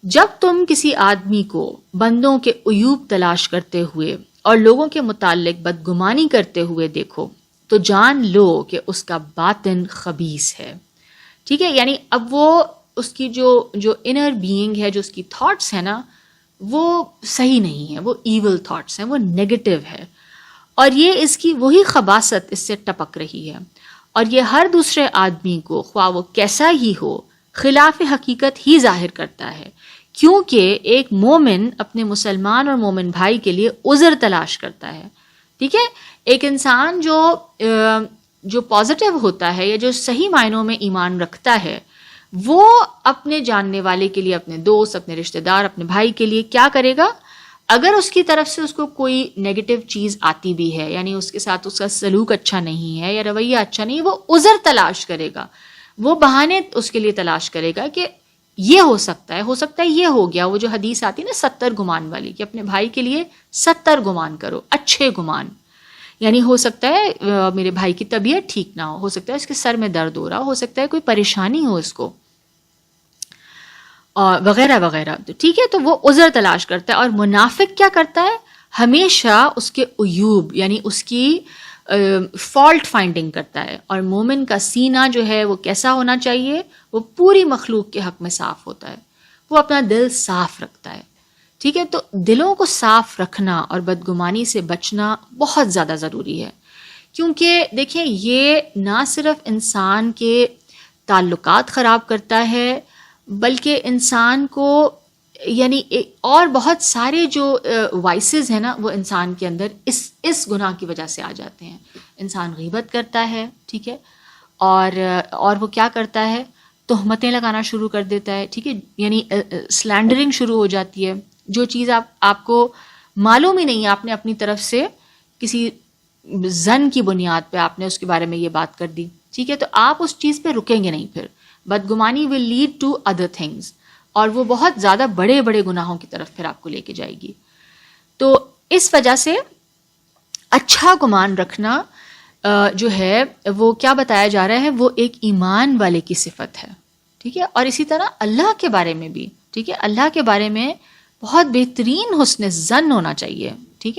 جب تم کسی آدمی کو بندوں کے عیوب تلاش کرتے ہوئے اور لوگوں کے متعلق بدگمانی کرتے ہوئے دیکھو تو جان لو کہ اس کا باطن خبیث ہے. ٹھیک ہے، یعنی اب وہ اس کی جو انر بینگ ہے، جو اس کی تھاٹس ہیں نا، وہ صحیح نہیں ہے، وہ ایول تھاٹس ہیں، وہ نیگیٹو ہے، اور یہ اس کی وہی خباثت اس سے ٹپک رہی ہے، اور یہ ہر دوسرے آدمی کو خواہ وہ کیسا ہی ہو خلاف حقیقت ہی ظاہر کرتا ہے، کیونکہ ایک مومن اپنے مسلمان اور مومن بھائی کے لیے عذر تلاش کرتا ہے. ٹھیک ہے، ایک انسان جو پازیٹیو ہوتا ہے یا جو صحیح معنوں میں ایمان رکھتا ہے، وہ اپنے جاننے والے کے لیے، اپنے دوست، اپنے رشتہ دار، اپنے بھائی کے لیے کیا کرے گا؟ اگر اس کی طرف سے اس کو کوئی نیگیٹو چیز آتی بھی ہے، یعنی اس کے ساتھ اس کا سلوک اچھا نہیں ہے یا رویہ اچھا نہیں ہے، وہ عذر تلاش کرے گا، وہ بہانے اس کے لیے تلاش کرے گا کہ یہ ہو سکتا ہے یہ ہو گیا. وہ جو حدیث آتی ہے نا 70 گمان والی، کہ اپنے بھائی کے لیے 70 گمان کرو، اچھے گمان. یعنی ہو سکتا ہے میرے بھائی کی طبیعت ٹھیک نہ ہو سکتا ہے اس کے سر میں درد ہو سکتا ہے کوئی پریشانی ہو اس کو، اور وغیرہ وغیرہ. ٹھیک ہے، تو وہ عذر تلاش کرتا ہے. اور منافق کیا کرتا ہے؟ ہمیشہ اس کے عیوب یعنی اس کی فالٹ فائنڈنگ کرتا ہے. اور مومن کا سینہ جو ہے وہ کیسا ہونا چاہیے؟ وہ پوری مخلوق کے حق میں صاف ہوتا ہے، وہ اپنا دل صاف رکھتا ہے. ٹھیک ہے، تو دلوں کو صاف رکھنا اور بدگمانی سے بچنا بہت زیادہ ضروری ہے، کیونکہ دیکھیں یہ نہ صرف انسان کے تعلقات خراب کرتا ہے، بلکہ انسان کو یعنی اور بہت سارے جو وائسز ہیں نا وہ انسان کے اندر اس گناہ کی وجہ سے آ جاتے ہیں. انسان غیبت کرتا ہے، ٹھیک ہے، اور وہ کیا کرتا ہے؟ تہمتیں لگانا شروع کر دیتا ہے. ٹھیک ہے، یعنی سلینڈرنگ شروع ہو جاتی ہے. جو چیز آپ کو معلوم ہی نہیں ہے، آپ نے اپنی طرف سے کسی ظن کی بنیاد پہ آپ نے اس کے بارے میں یہ بات کر دی. ٹھیک ہے، تو آپ اس چیز پہ رکیں گے نہیں. پھر بدگمانی will lead to other things، اور وہ بہت زیادہ بڑے بڑے گناہوں کی طرف پھر آپ کو لے کے جائے گی. تو اس وجہ سے اچھا گمان رکھنا جو ہے وہ کیا بتایا جا رہا ہے؟ وہ ایک ایمان والے کی صفت ہے. ٹھیک ہے، اور اسی طرح اللہ کے بارے میں بھی، ٹھیک ہے، اللہ کے بارے میں بہت بہترین حسن ظن ہونا چاہیے.